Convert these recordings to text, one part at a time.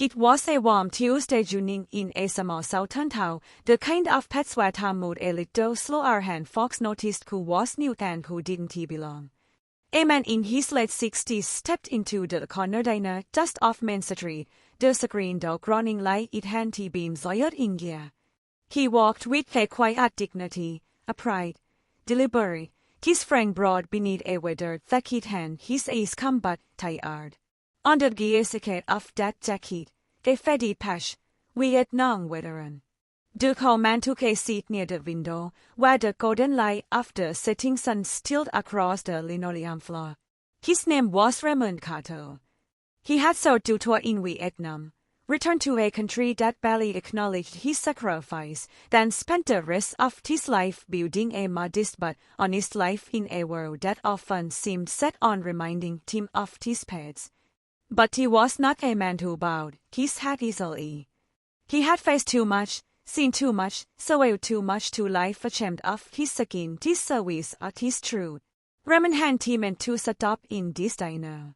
It was a warm Tuesday evening in a small southern town, the kind of pets where time moved a little slower and Fox noticed who was new and who didn't he belong. A man in his late 60s stepped into the corner diner just off Main Street, the screen door running like it hadn't been soiled in years. He walked with a quiet dignity, a pride, deliberate, his frame broad beneath a weathered jacket and his eyes combat tired. On the gear of that jacket, a faded patch, Vietnam veteran. The tall man took a seat near the window, where the golden light of the setting sun stilled across the linoleum floor. His name was Raymond Carter. He had served to tour in Vietnam, returned to a country that barely acknowledged his sacrifice, then spent the rest of his life building a modest but honest life in a world that often seemed set on reminding him of his past. But he was not a man who bowed his head easily. He had faced too much, seen too much, swallowed too much to life ashamed of his skin, his service, or his truth. Raymond had meant to stop in this diner.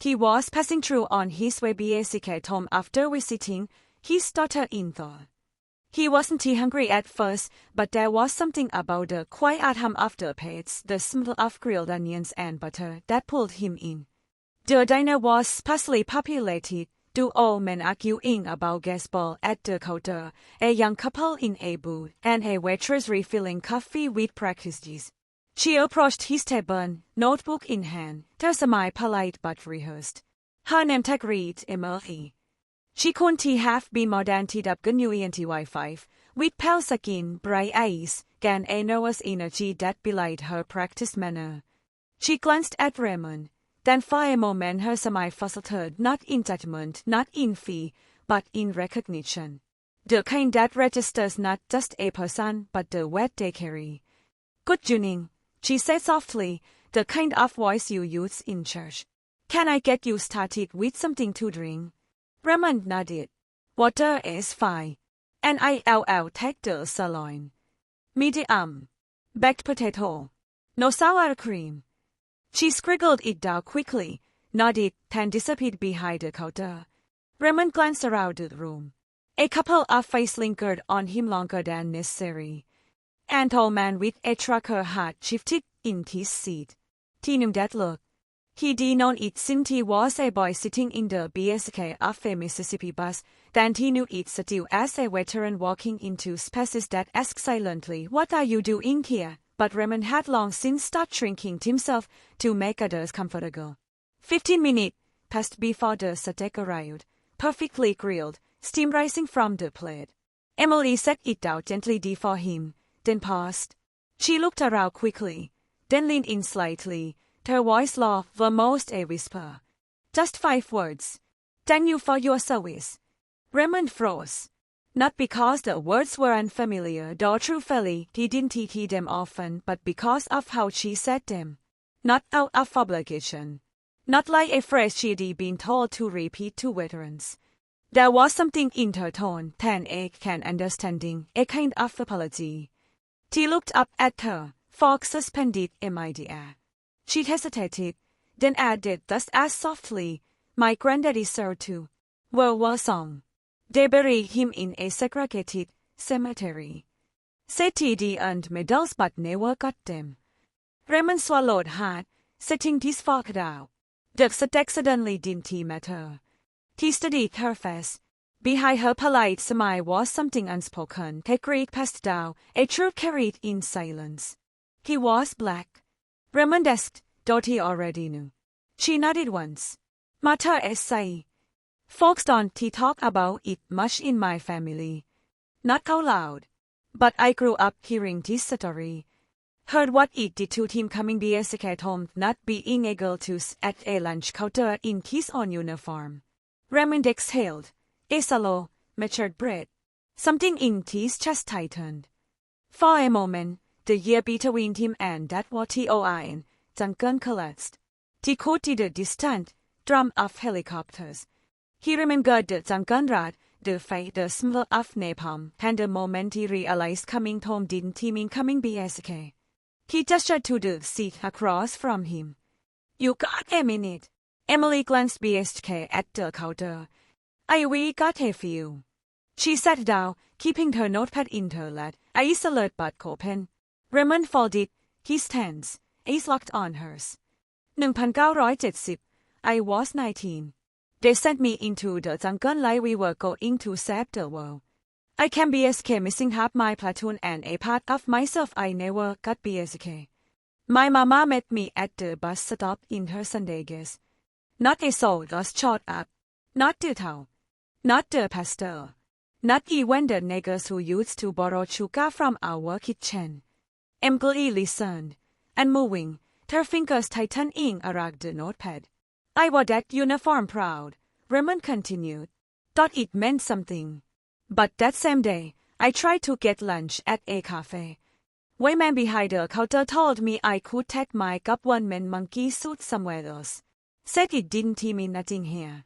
He was passing through on his way back home after visiting his daughter in law. He wasn't hungry at first, but there was something about the quiet hum of the pets, the smell of grilled onions and butter that pulled him in. The diner was sparsely populated, two old men arguing about baseball at the counter, a young couple in a booth, and a waitress refilling coffee with practices. She approached his table, notebook in hand, her smile polite but rehearsed. Her name tag read Emily. She couldn't have been more than TW25, with pale skin, bright eyes, and a nervous energy that belied her practiced manner. She glanced at Raymond. Then for a moment her smile faltered, not in judgment, not in fear, but in recognition. The kind that registers not just a person, but the weight they carry. "Good evening," she said softly, the kind of voice you use in church. "Can I get you started with something to drink?" Raymond nodded. "Water is fine. And I'll take the sirloin. Medium. Baked potato. No sour cream." She scribbled it down quickly, nodded, and disappeared behind the counter. Raymond glanced around the room. A couple of faces lingered on him longer than necessary. An old man with a trucker hat shifted in his seat. He knew that look. He did not it since he was a boy sitting in the back of a Mississippi bus, then he knew it still as a veteran walking into spaces that asked silently, "What are you doing here?" But Raymond had long since stopped shrinking himself to make others comfortable. 15 minutes passed before the steak arrived, perfectly grilled, steam rising from the plate. Emily set it down gently before him, then paused. She looked around quickly, then leaned in slightly, her voice low, almost a whisper. "Just 5 words. Thank you for your service." Raymond froze. Not because the words were unfamiliar, though truthfully he didn't hear them often, but because of how she said them. Not out of obligation. Not like a phrase she'd been told to repeat to veterans. There was something in her tone, an ache and understanding, a kind of apology. He looked up at her, Fox suspended in midair. She hesitated, then added just as softly, "My granddaddy served too. World War song. They buried him in a segregated cemetery. Said he earned medals but never got them." Raymond swallowed hard, setting his fork down. The steak suddenly didn't matter. He studied her face. Behind her polite smile was something unspoken, a Greek passed down, a truth carried in silence. He was black. Raymond asked, though he already knew. She nodded once. "Matter is say. Folks don't talk about it much in my family. Not out loud. But I grew up hearing this story. Heard what it did to him coming back at home, not being able to sit at a lunch counter in his own uniform." Raymond exhaled. A slow, matured breath. Something in his chest tightened. For a moment, the year between him and that WTOIN jungle collapsed. He could hear the distant drum of helicopters. He remembered the jungle rat, the fight, the smell of napalm, and the moment he realized coming home didn't mean coming back. He gestured to the seat across from him. "You got a minute?" Emily glanced back at the counter. We got a few. She sat down, keeping her notepad in her lap, eyes alert but open. Raymond folded his hands, eyes locked on hers. 1970. I was 19. They sent me into the jungle like we were going to save the world. I can BSK missing half my platoon and a part of myself I never got BSK. My mama met me at the bus stop in her Sunday dress. Not a soul was shot up. Not the town. Not the pastor. Not even the niggers who used to borrow sugar from our kitchen. Emily listened, and moving, her fingers tightening around the notepad. I wore that uniform proud, Raymond continued. Thought it meant something. But that same day, I tried to get lunch at a cafe. Wayman behind the counter told me I could take my government monkey suit somewhere else. Said it didn't mean nothing here.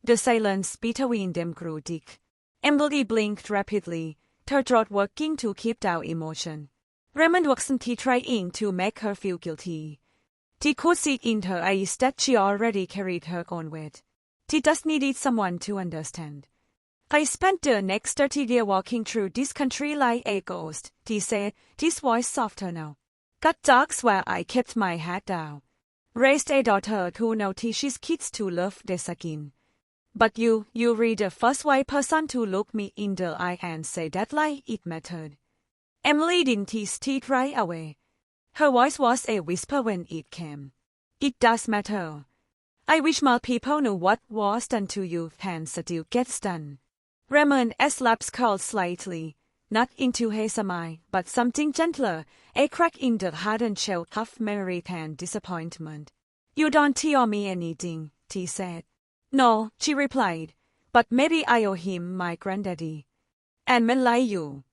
The silence between them grew thick. Emily blinked rapidly, her throat working to keep down emotion. Raymond wasn't trying to make her feel guilty. He could see in her eyes that she already carried her own weight. He just needed someone to understand. I spent the next 30 years walking through this country like a ghost, he said, his voice softer now. Got dogs where I kept my head down. Raised a daughter who now teaches kids to love their skin. But you were the first white person to look me in the eye and say that like it mattered. Emily didn't tease right away. Her voice was a whisper when it came. It does matter. I wish more people knew what was done to you and still gets done. Raymond's lips curled slightly, not into his smile, but something gentler, a crack in the hardened shell of memory and disappointment. You don't tell me anything, he said. No, she replied, but maybe I owe him my granddaddy. And men like you.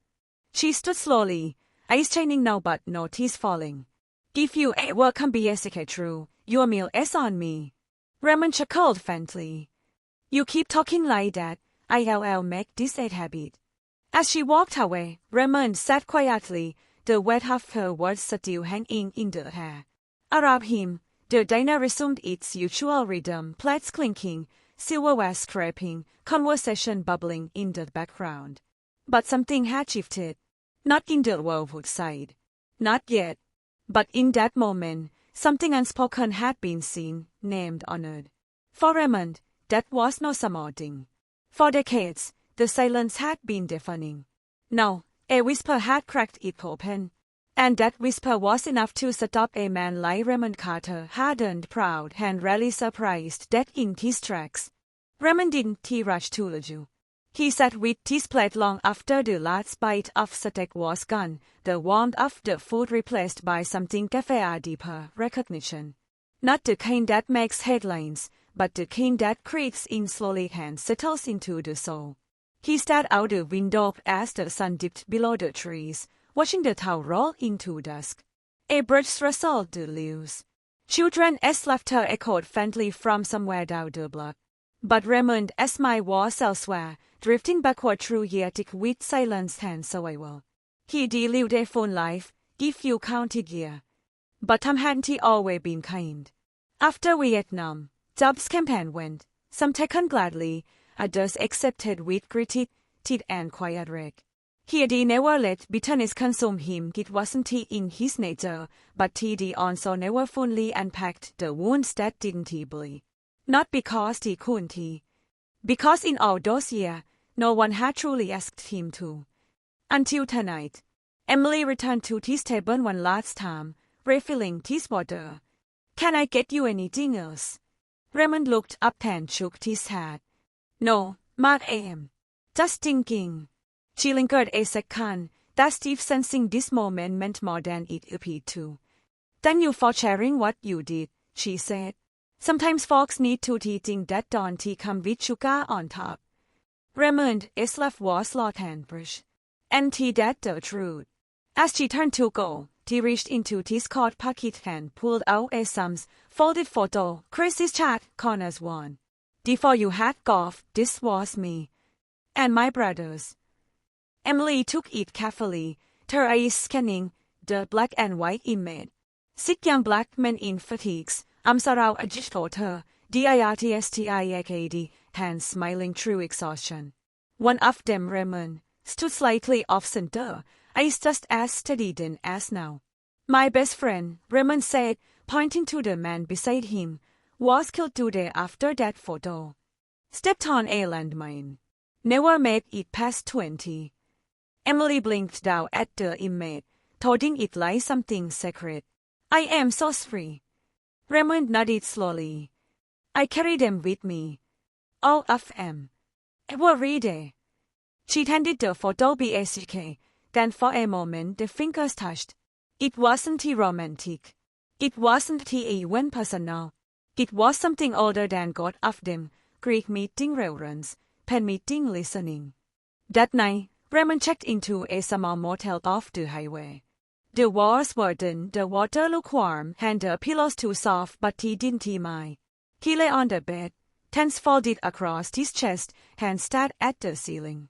She stood slowly, eyes shining now but no tears falling. If you ever come BSK true, your meal is on me. Raymond chuckled faintly. You keep talking like that, I'll make this a habit. As she walked away, Raymond sat quietly, the weight of her words still hanging in the air. Around him, the diner resumed its usual rhythm, plates clinking, silverware scraping, conversation bubbling in the background. But something had shifted. Not in the world side. Not yet. But in that moment, something unspoken had been seen, named, honored. For Raymond, that was no small thing. For decades, the silence had been deafening. Now, a whisper had cracked it open. And that whisper was enough to stop a man like Raymond Carter, hardened, proud, and rarely surprised, dead in his tracks. Raymond didn't rush to the Jew. He sat with his plate long after the last bite of steak was gone, the warmth of the food replaced by something a deeper recognition. Not the kind that makes headlines, but the kind that creeps in slowly and settles into the soul. He stared out the window as the sun dipped below the trees, watching the town roll into dusk. A bird rustled the leaves. Children's laughter echoed faintly from somewhere down the block. But Raymond's mind was elsewhere, drifting backward through yeartic with silence and survival. He lived a full life, if you counted year. But hadn't he always been kind? After Vietnam, jobs came and went, some taken gladly, others accepted with gritted teeth and quiet rage. He never let bitterness consume him. It wasn't in his nature, but he also never fully unpacked the wounds that didn't bleed. Not because he couldn't. Because in all those years, no one had truly asked him to. Until tonight, Emily returned to his table one last time, refilling his water. Can I get you anything else? Raymond looked up and shook his head. No, Mark am. Just thinking. She lingered a second, that Steve sensing this moment meant more than it appeared to. Thank you for sharing what you did, she said. Sometimes folks need to think that don't come with sugar on top. Raymond's laugh was loud and harsh. And that's the truth. As she turned to go, he reached into his coat pocket and pulled out a Sam's folded photo, Chris's chat, Connor's one. Before you had golf, this was me. And my brothers. Emily took it carefully, her eyes scanning the black and white image. 6 young black men in fatigues, arms around a gift her, DIRTSTIAKD, hands smiling through exhaustion. One of them, Raymond, stood slightly off-center, eyes just as steady then as now. My best friend, Raymond said, pointing to the man beside him, was killed 2 days after that photo. Stepped on a landmine. Never made it past 20. Emily blinked down at the image, holding it like something sacred. I am so sorry. Raymond nodded slowly. I carry them with me. All of them. Every day. She handed the photo back. Then for a moment the fingers touched. It wasn't romantic. It wasn't even personal. It was something older than God of them, Greek meeting reverence, pen meeting listening. That night, Raymond checked into a small motel off the highway. The walls were thin, the water lukewarm, and the pillows too soft, but he didn't mind. He lay on the bed, hands folded across his chest, and stared at the ceiling.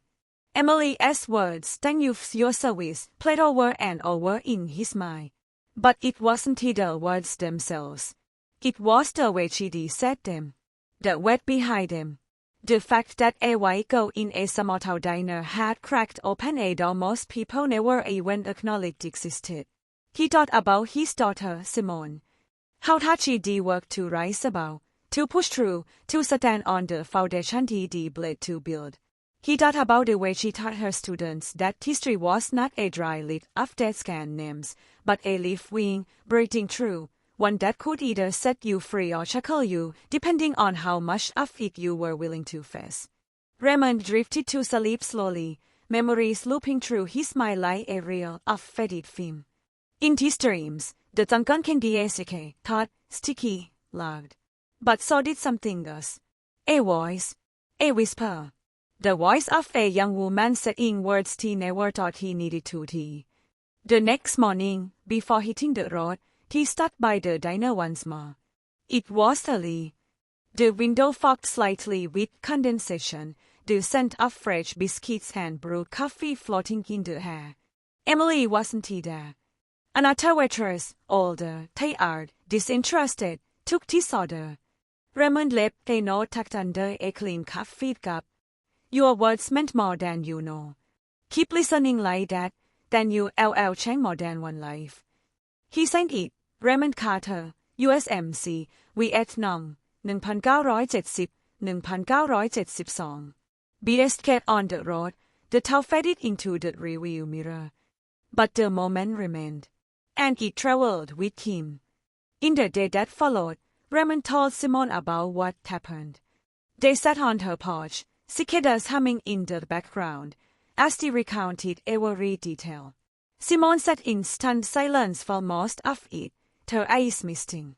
Emily's words, "Thank you for your service," played over and over in his mind. But it wasn't the words themselves. It was the way she said them. The weight behind them. The fact that a white girl in a small town diner had cracked open a door most people never even acknowledged existed. He thought about his daughter, Simone. How had she worked to rise above, to push through, to stand on the foundation he bled to build. He thought about the way she taught her students that history was not a dry list of dead scanned names, but a living, breathing truth, one that could either set you free or shackle you, depending on how much of it you were willing to face. Raymond drifted to sleep slowly, memories looping through his mind like a reel of faded film. In his dreams, the sunken candy thought, sticky, loud. But so did something else. A voice. A whisper. The voice of a young woman saying words he never thought he needed to hear. The next morning, before hitting the road, he stopped by the diner once more. It was early. The window fogged slightly with condensation, the scent of fresh biscuits and brewed coffee floating in the air. Emily wasn't there. Another waitress, older, tired, disinterested, took his order. Raymond left a note tucked under a clean coffee cup. Your words meant more than you know. Keep listening like that, then you'll change more than one life. He signed it, Raymond Carter, USMC, Vietnam, 1970-1972. Biscuit on the road, the towel faded into the rearview mirror. But the moment remained. And it traveled with him. In the day that followed, Raymond told Simone about what happened. They sat on her porch, cicadas humming in the background, as he recounted every detail. Simone sat in stunned silence for most of it, her eyes misting.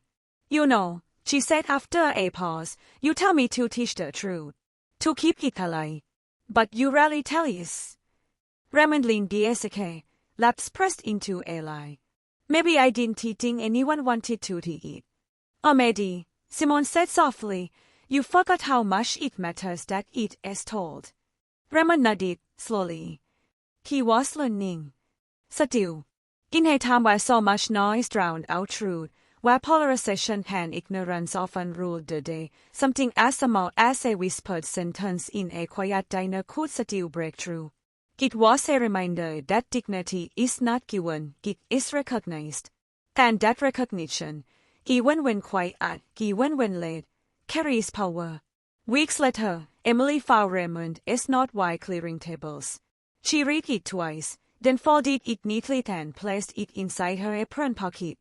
You know, she said after a pause, you tell me to teach the truth, to keep it alive. But you rarely tell it. Raymond leaned back, lips pressed into a lie. Maybe I didn't think anyone wanted to hear it. Or maybe, Simone said softly, you forgot how much it matters that it is told. Raymond nodded, slowly. He was learning. Still, in a time where so much noise drowned out truth, where polarization and ignorance often ruled the day, something as small as a whispered sentence in a quiet diner could still break through. It was a reminder that dignity is not given, it is recognized. And that recognition, even when quiet, even when late, carries power. Weeks later, Emily found Raymond is not while clearing tables. She read it twice, then folded it neatly and placed it inside her apron pocket.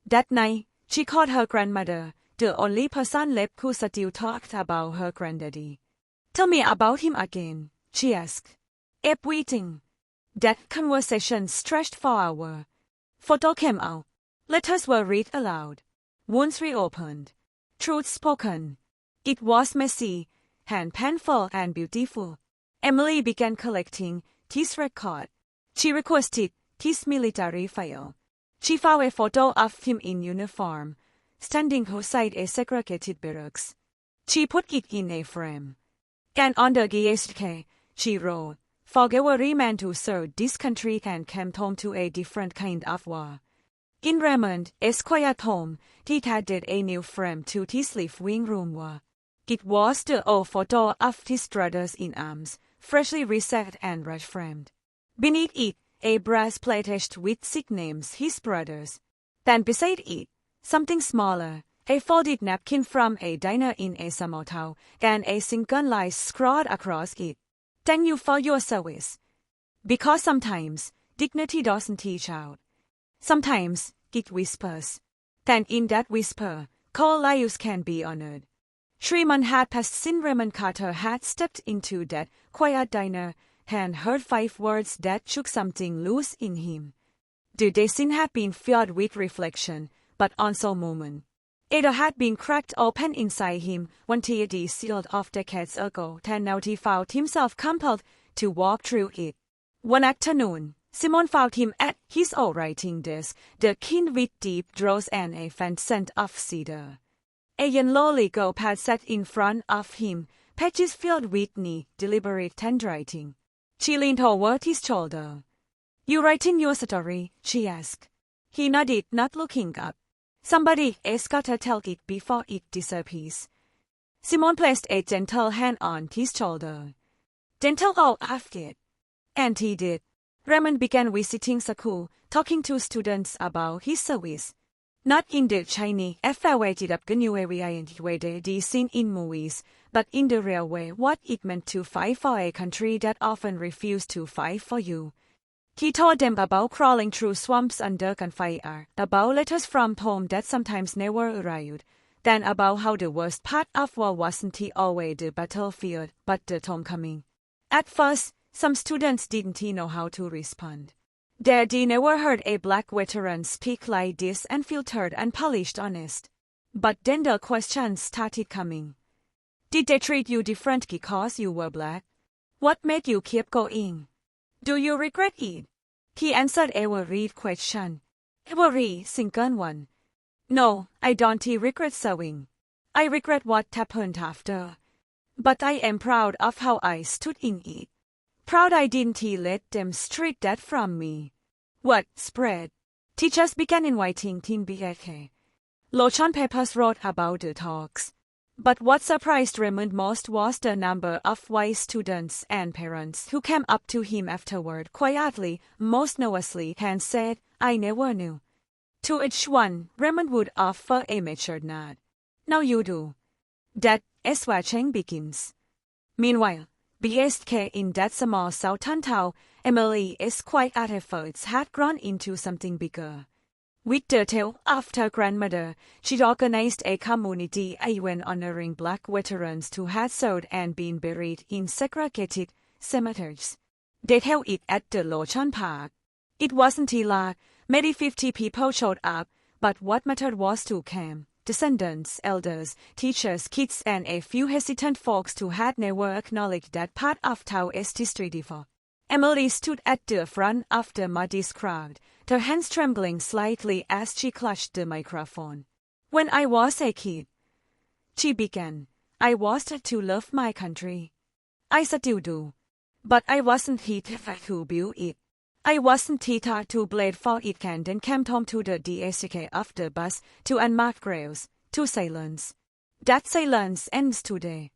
That night, she called her grandmother, the only person left who still talked about her granddaddy. Tell me about him again, she asked. Everything. That conversation stretched for hours. Photo came out. Letters were read aloud. Wounds reopened. Truth spoken. It was messy, and painful and beautiful. Emily began collecting his record. She requested his military file. She found a photo of him in uniform, standing outside a segregated barracks. She put it in a frame. And on the GSK, she wrote, "For every man to serve this country and came home to a different kind of war." In Raymond's quiet home, he added a new frame to his living room wall. It was the old photo of his brothers in arms, freshly reset and red-framed. Beneath it, a brass plate etched with sick names, his brothers. Then beside it, something smaller, a folded napkin from a diner in a small town, and a single line scrawled across it. Thank you for your service. Because sometimes, dignity doesn't teach out. Sometimes, it whispers. Then in that whisper, cold lives can be honored. 3 months had passed since Raymond Carter had stepped into that quiet diner and heard 5 words that shook something loose in him. The day since had been filled with reflection, but also moment. It had been cracked open inside him when he sealed off decades ago, and now he found himself compelled to walk through it. One afternoon, Simon found him at his old writing desk, the keen with deep draws and a faint scent of cedar. A young lowly girl had sat in front of him, pages filled with neat, deliberate handwriting. She leaned over his shoulder. You writing your story? She asked. He nodded, not looking up. Somebody else gotta tell it before it disappears. Simon placed a gentle hand on his shoulder. Then tell all of it. And he did. Raymond began visiting school, talking to students about his service. Not in the shiny, elevated up new area way they seen in movies, but in the real way what it meant to fight for a country that often refused to fight for you. He told them about crawling through swamps under gunfire, about letters from home that sometimes never arrived, then about how the worst part of war wasn't always the battlefield, but the homecoming. At first, some students didn't know how to respond. They never heard a black veteran speak like this and filtered and polished honest. But then the questions started coming. Did they treat you different because you were black? What made you keep going? Do you regret it? He answered every question. Every single one. No, I don't regret serving. I regret what happened after. But I am proud of how I stood in it. Proud I didn't let them strip that from me. Word spread. Teachers began inviting Teen BK. Lochon papers wrote about the talks. But what surprised Raymond most was the number of white students and parents who came up to him afterward quietly, most nervously, and said, I never knew. To each one, Raymond would offer a matured nod. Now you do. That is where change begins. Meanwhile, BSK in that small southern town, Emily's quiet efforts had grown into something bigger. With the tale of her grandmother, she organized a community event honoring black veterans who had served and been buried in segregated cemeteries. They held it at the Lochon Park. It wasn't large, maybe 50 people showed up, but what mattered was to come. Descendants, elders, teachers, kids, and a few hesitant folks who had never acknowledged that part of Taoist history before. Emily stood at the front of the muddy crowd, her hands trembling slightly as she clutched the microphone. When I was a kid, she began, I was taught to love my country. I still do. But I wasn't taught to build it. I wasn't taught to bleed for it and then came home to the desk of the bus, to unmarked graves, to silence. That silence ends today.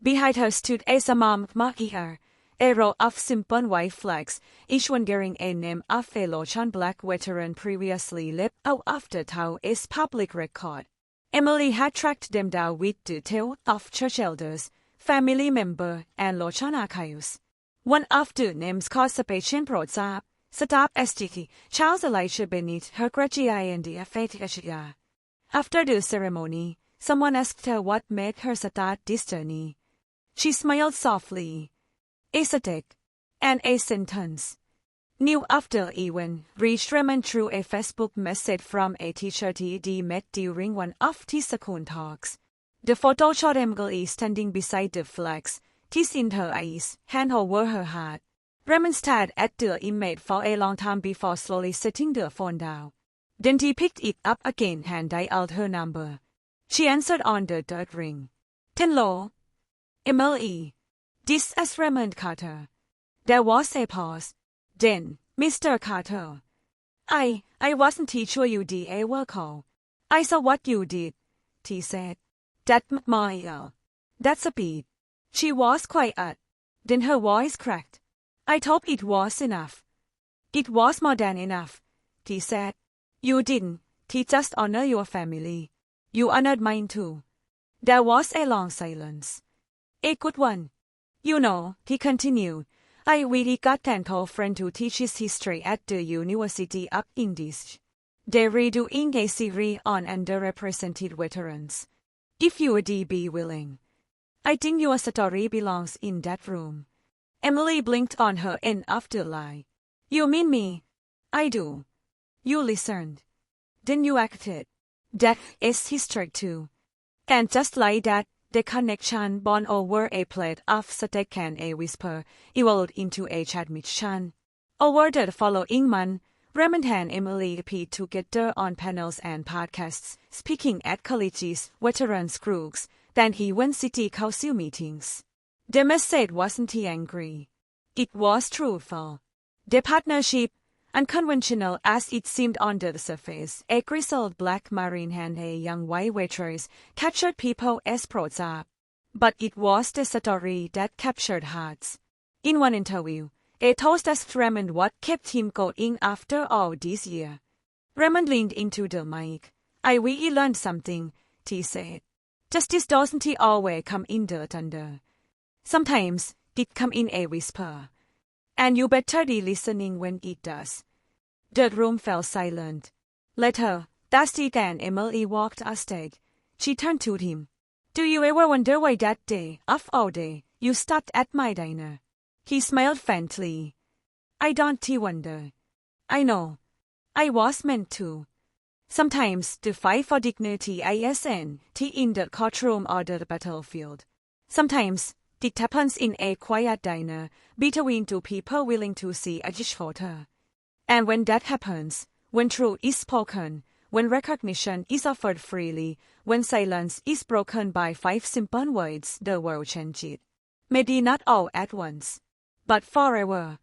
Behind her stood a small marker, a row of simple white flags, each one bearing a name of a Lochon black veteran previously left out of the Taoist public record. Emily had tracked them down with detail of church elders, family member, and Lochon archives. One of the names caused Sebastian Prozap, Staff STT, Charles Elisha Bennett, her graduate and the FATHA. After the ceremony, someone asked her what made her start this journey. She smiled softly. A static and a sentence. News of the event reached Raymond through a Facebook message from a teacher he met during one of his school talks. The photo showed Emily standing beside the flags, tears in her eyes, hand over her heart. Raymond stared at the image for a long time before slowly setting the phone down. Then he picked it up again and dialed her number. She answered on the third ring. Hello, Emily. This is Raymond Carter. There was a pause. Then, Mr. Carter. I wasn't sure you'd ever call. I saw what you did, he said. That my That's a beat. She was quiet. Then her voice cracked. I thought it was enough. It was more than enough, he said. You didn't, he just honor your family. You honored mine too. There was a long silence. A good one. You know, he continued, I really got an old friend who teaches history at the University of Indies. They're redoing a series on underrepresented veterans. If you would be willing. I think your story belongs in that room. Emily blinked on her end of the line. You mean me? I do. You listened. Then you acted. That is history too. And just like that, the connection born over a plate of steak and a whisper evolved into a chat mission. Over the following month, Raymond and Emily appeared together on panels and podcasts, speaking at colleges, veterans groups, then even city council meetings. The message wasn't angry. It was truthful. The partnership, unconventional as it seemed on the surface, a grizzled black marine and a young white waitress captured people as prods up. But it was the story that captured hearts. In one interview, a toast asked Raymond what kept him going after all this year. Raymond leaned into the mic. I really learned something, he said. Justice doesn't always come in the thunder. Sometimes it come in a whisper. And you better be listening when it does. The room fell silent. Later, Dusty and Emily walked upstage. She turned to him. Do you ever wonder why that day, of all day, you stopped at my diner? He smiled faintly. I don't wonder. I know. I was meant to. Sometimes the fight for dignity isn't in the courtroom or the battlefield. Sometimes it happens in a quiet diner between two people willing to see each other. And when that happens, when truth is spoken, when recognition is offered freely, when silence is broken by 5 simple words, the world changes. Maybe not all at once, but forever.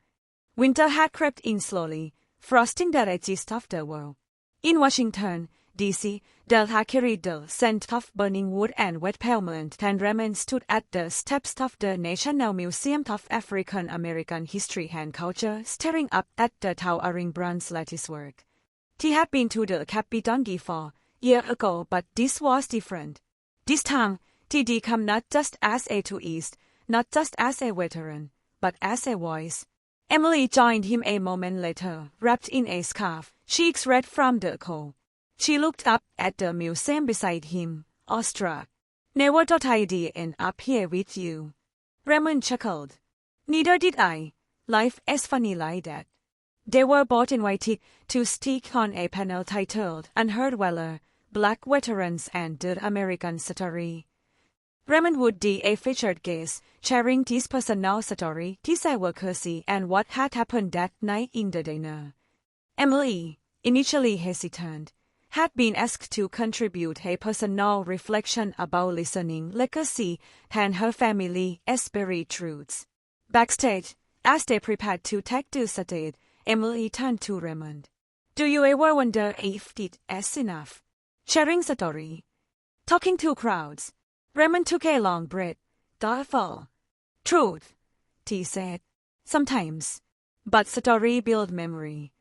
Winter had crept in slowly, frosting the edges of the world. In Washington, D.C., Delta carried the scent of burning wood and wet pavement, and Raymond stood at the steps of the National Museum of African American History and Culture, staring up at the towering bronze latticework. He had been to the Capitol before, years ago, but this was different. This time, he did come not just as a tourist, not just as a veteran, but as a voice. Emily joined him a moment later, wrapped in a scarf, cheeks red from the cold. She looked up at the museum beside him, awestruck. Never thought I'd end up here with you. Raymond chuckled. Neither did I. Life is funny like that. They were both invited to speak on a panel titled Unheard Valor, Black Veterans and the American Story. Raymond would be a featured guest, sharing his personal story, his advocacy, and what had happened that night in the diner. Emily, initially hesitant, had been asked to contribute a personal reflection about listening, legacy, and her family as buried truths. Backstage, as they prepared to take the stage, Emily turned to Raymond. Do you ever wonder if it is enough? Sharing story. Talking to crowds. Raymond took a long breath. Thoughtful. Truth, he said. Sometimes. But story builds memory.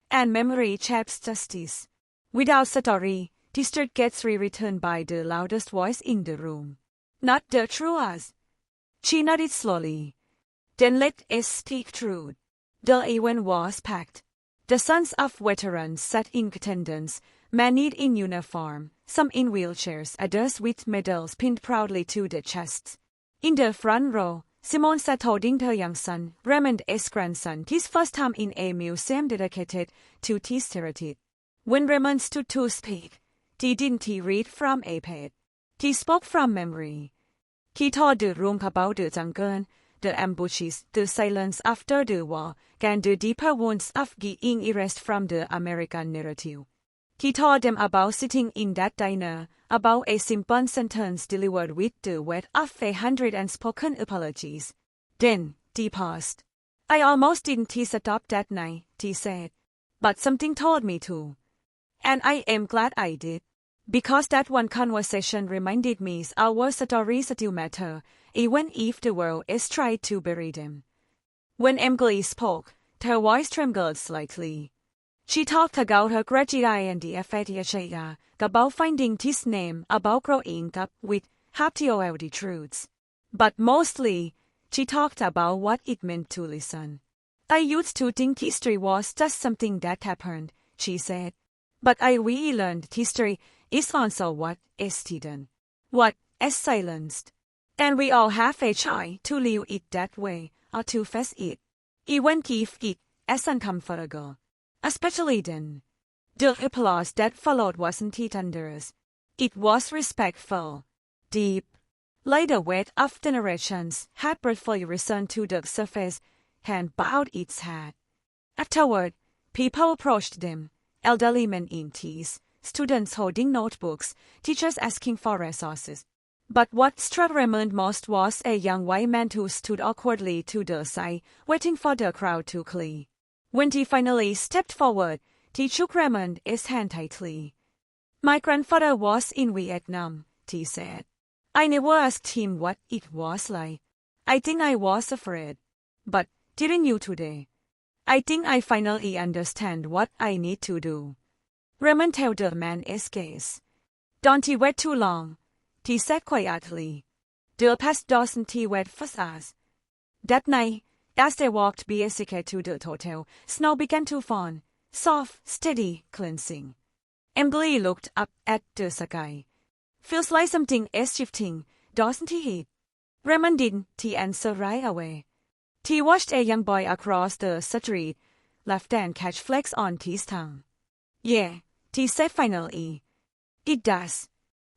And memory shapes justice. Without story, district gets rewritten by the loudest voice in the room. Not the truth. She nodded slowly. Then let us speak truth. The event was packed. The sons of veterans sat in attendance, many in uniform, some in wheelchairs, others with medals pinned proudly to their chests. In the front row, Simone sat holding her young son, Raymond's grandson, his first time in a museum dedicated to this heritage. When Raymond stood to speak, he didn't read from a page. He spoke from memory. He told the room about the jungle, the ambushes, the silence after the war, and the deeper wounds of being erased from the American narrative. He told them about sitting in that diner, about a simple sentence delivered with the weight of 100 unspoken apologies. Then, he paused. I almost didn't stop that night, he said. But something told me to. And I am glad I did. Because that one conversation reminded me our stories still matter, even if the world is trying to bury them. When Emily spoke, her voice trembled slightly. She talked about her graduate and the FATHA, about finding his name, about growing up with happy truths. But mostly, she talked about what it meant to listen. I used to think history was just something that happened, she said. But I really learned history is also what is hidden, what is silenced. And we all have a choice to live it that way or to face it, even if it is uncomfortable. Especially then. The applause that followed wasn't thunderous. It was respectful, deep, like the weight of generations had briefly risen to the surface and bowed its head. Afterward, people approached them, elderly men in tears, students holding notebooks, teachers asking for resources. But what struck Raymond most was a young white man who stood awkwardly to the side, waiting for the crowd to clear. When he finally stepped forward, he shook Raymond's hand tightly. My grandfather was in Vietnam, he said. I never asked him what it was like. I think I was afraid. But didn't you today? I think I finally understand what I need to do. Raymond held the man's gaze. Don't you wait too long, he said quietly. The past doesn't wait for us. That night, as they walked back to the hotel, snow began to fall, soft, steady, cleansing. Emily looked up at the sky. Feels like something is shifting, doesn't it? Raymond didn't answer right away. He watched a young boy across the street, laughed and catch flakes on his tongue. Yeah, he said finally. It does.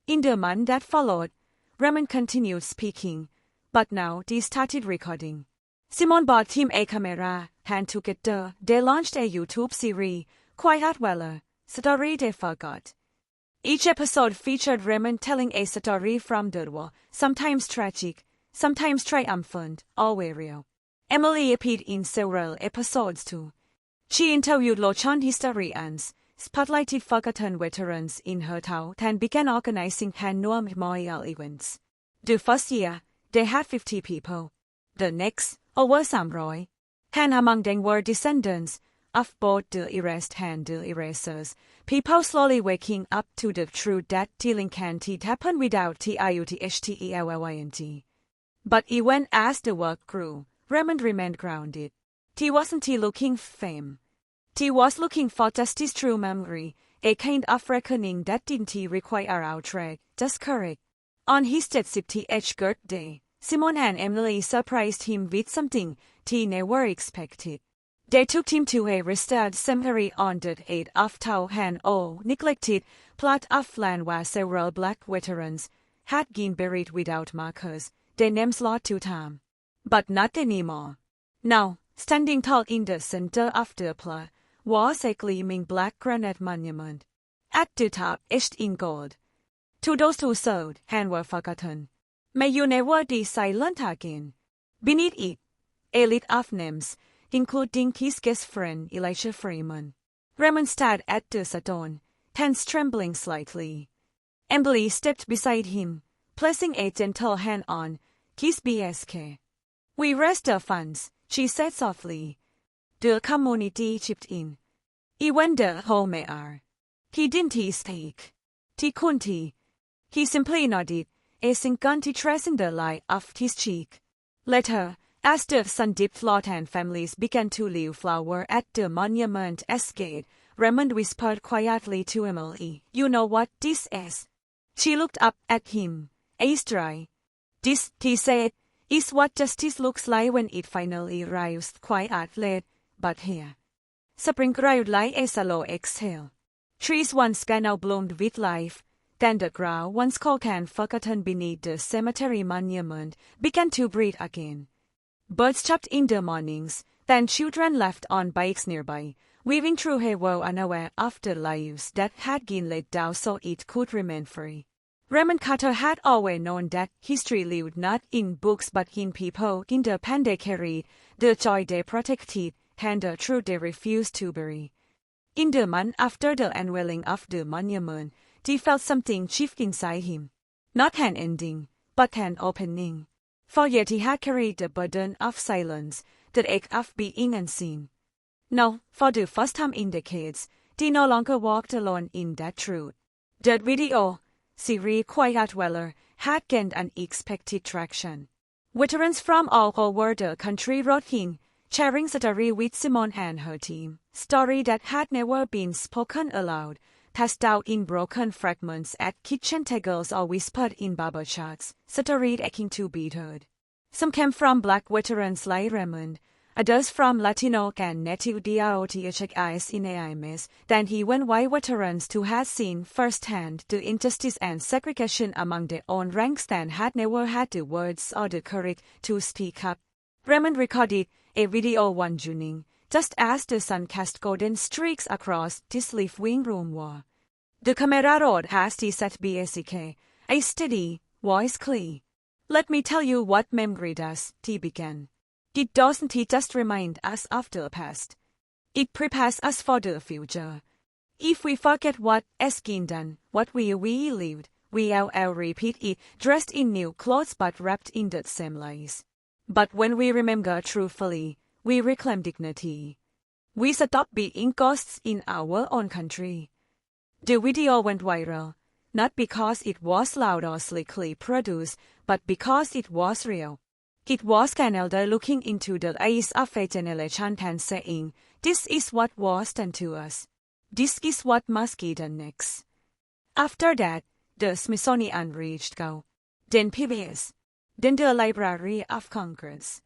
In the month that followed, Raymond continued speaking, but now they started recording. Simon bought him a camera, and together they launched a YouTube series, Quiet Valor, Story They Forgot. Each episode featured Raymond telling a story from the war, sometimes tragic, sometimes triumphant, always real. Emily appeared in several episodes too. She interviewed Lochon historians, spotlighted forgotten veterans in her town, and began organizing annual memorial events. The first year, they had 50 people. The next, over 300. And among them were descendants of both the erased and the erasers, people slowly waking up to the truth that killing can't happen without TIUTHTELLYNT. But even as the work grew, Raymond remained grounded. He wasn't looking for fame. He was looking for justice through memory, a kind of reckoning that didn't require outrage, just courage. On his 70th birthday, Simon and Emily surprised him with something he never expected. They took him to a restored cemetery on the edge of an old, neglected plot of land where several black veterans had been buried without markers, their names lost to time. But not anymore. Now, standing tall in the center of the plot, was a gleaming black granite monument. At the top, etched in gold. To those who served and were forgotten, may you never be silent again. Beneath it, a list of names, including his guest friend Elijah Freeman. Raymond stared at the stone, hands trembling slightly. Emily stepped beside him, placing a gentle hand on his BSK. We raised the funds, she said softly. The community chipped in. Even the whole mayor. He didn't speak. He couldn't. He simply nodded, a singularity tracing the light of his cheek. Later, as the sun dipped lot and families began to leave flowers at the monument's gate, Raymond whispered quietly to Emily, "You know what this is?" She looked up at him, eyes dry. "This," he said, "is what justice looks like when it finally arrives quiet late, but here." Spring arrived like a slow exhale. Trees once now bloomed with life. Then the ground, once cold and forgotten beneath the cemetery monument, began to breathe again. Birds chirped in the mornings, then children left on bikes nearby, weaving through a world unaware of the lives that had been laid down so it could remain free. Raymond Carter had always known that history lived not in books but in people, in the pain they carried, the joy they protected, and the truth they refused to bury. In the month after the unveiling of the monument, He felt something shift inside him. Not an ending, but an opening. For yet he had carried the burden of silence, the ache of being unseen. Now, for the first time in decades, he no longer walked alone in that truth. The video series Quiet Dweller had gained unexpected traction. Veterans from all over the country wrote in, sharing story with Simone and her team. Story that had never been spoken aloud, passed out in broken fragments at kitchen tables or whispered in barber chats, story aching to be heard. Some came from Black veterans like Raymond, others from Latino and Native DROTHIs in AIMS, then even white veterans who had seen firsthand the injustice and segregation among their own ranks and had never had the words or the courage to speak up. Raymond recorded a video one June, just as the sun cast golden streaks across this living room wall. The camera rolled as he said basic, a steady, voice clear. Let me tell you what memory does, he began. It doesn't just remind us of the past. It prepares us for the future. If we forget what has been done, what we lived, we'll repeat it, dressed in new clothes but wrapped in the same lies. But when we remember truthfully, we reclaim dignity. We stop being ghosts in our own country. The video went viral, not because it was loud or slickly produced, but because it was real. It was an elder looking into the eyes of a generation and saying, "This is what was done to us. This is what must be done next." After that, the Smithsonian reached out. Then PBS. Then the Library of Congress.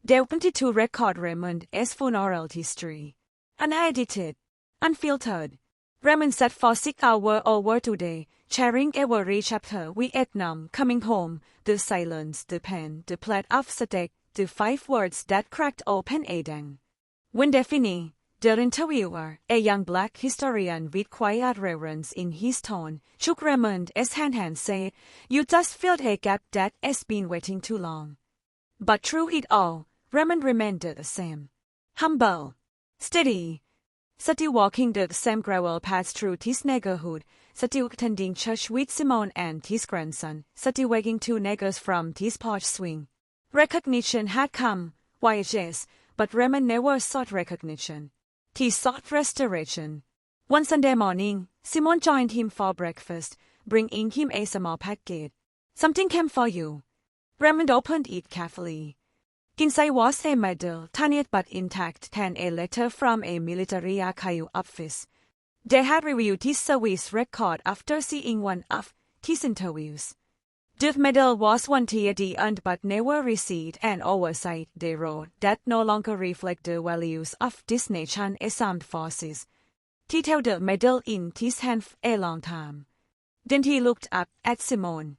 They wanted to record Raymond's funeral history. Unedited, unfiltered. Raymond sat for 6 hours over today, sharing every chapter with Vietnam coming home, the silence, the pain, the plate of steak, the 5 words that cracked open a dang. When they finished, the interviewer, a young black historian with quiet reverence in his tone, shook Raymond's hand and said, "You just filled a gap that has been waiting too long." But through it all, Raymond remained the same. Humble. Steady. Still walking the same gravel path through this neighborhood, still attending church with Simone and his grandson, still wagging 2 niggers from this porch swing. Recognition had come, yes, but Raymond never sought recognition. He sought restoration. One Sunday morning, Simone joined him for breakfast, bringing him a small package. "Something came for you." Raymond opened it carefully. Inside was a medal, tiny but intact, and a letter from a military archive office. They had reviewed his service record after seeing one of his interviews. The medal was one he earned but never received, an oversight, they wrote, that no longer reflect the values of this nation's armed forces. He held the medal in his hand for a long time. Then he looked up at Simone.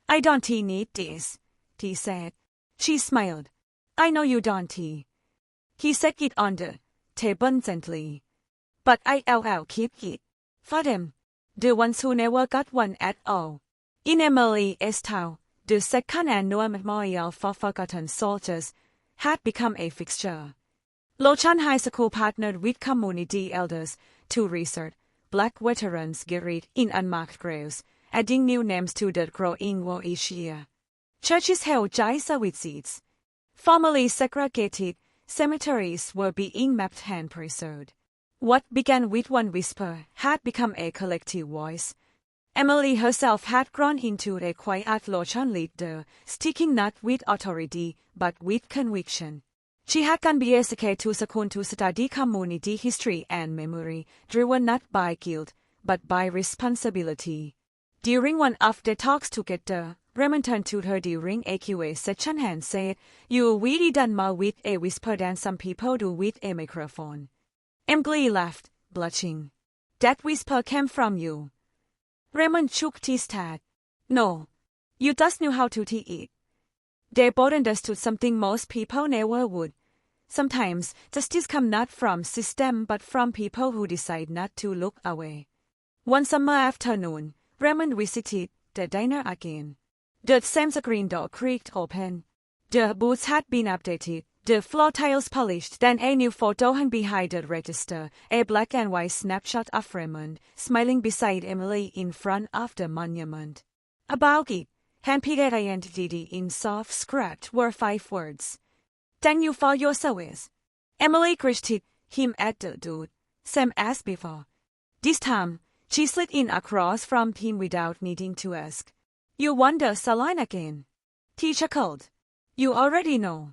"I don't need this," he said. She smiled. "I know you don't." He set it on the table gently. "But I'll keep it. For them. The ones who never got one at all." In Emily's town, the second annual memorial for forgotten soldiers had become a fixture. Lochan High School partnered with community elders to research Black veterans buried in unmarked graves, adding new names to the growing war each year. Churches held giant services. Formerly segregated cemeteries were being mapped and preserved. What began with one whisper had become a collective voice. Emily herself had grown into a quiet Lochan leader, sticking not with authority, but with conviction. She had gone BSK to school to study community history and memory, driven not by guilt, but by responsibility. During one of the talks together, Raymond turned to her during a Q&A session and said, "You really done more with a whisper than some people do with a microphone." Emily laughed, blushing. "That whisper came from you." Raymond shook his head. "No. You just knew how to take it." They both understood something most people never would. Sometimes justice comes not from system but from people who decide not to look away. One summer afternoon, Raymond visited the diner again. The same screen door creaked open. The booths had been updated, The floor tiles polished, then a new photo hung behind the register, a black and white snapshot of Raymond, smiling beside Emily in front of the monument. About it, hand-painted identity in soft scratch were 5 words. Thank you for your service. Emily greeted him at the door, same as before. This time, she slid in across from him without needing to ask. You want the salon again? He chuckled. You already know.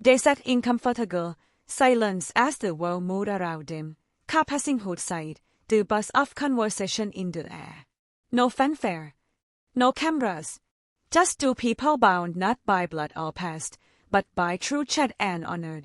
They sat in comfortable silence as the world moved around them, car passing outside, the buzz of conversation in the air. No fanfare. No cameras. Just 2 people bound not by blood or past, but by true chat and honor.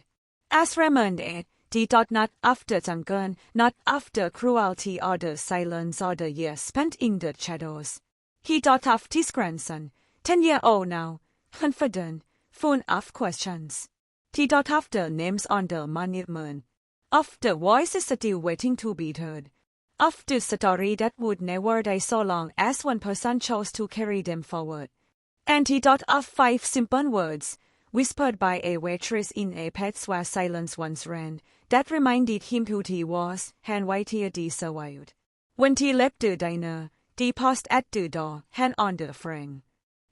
As Raymond ate, he thought not of the jungle, not of the cruelty or the silence or the years spent in the shadows. He thought of his grandson, 10-year-old now, confident, full of questions. He thought of the names on the monument, of the voices still waiting to be heard, of the story that would never die so long as one person chose to carry them forward. And he thought of 5 simple words, whispered by a waitress in a place where silence once ran, that reminded him who he was and why he survived. When he left the diner, he paused at the door, hand on the frame.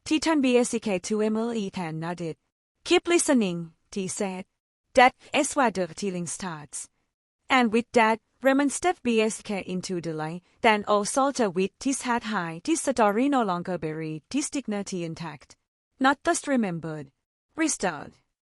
He turned BSK to Emily and nodded. Keep listening, he said. That is where the healing starts. And with that, Raymond stepped BSK into the light, then old soldier with his head high, his story no longer buried, his dignity intact. Not just remembered. Restored.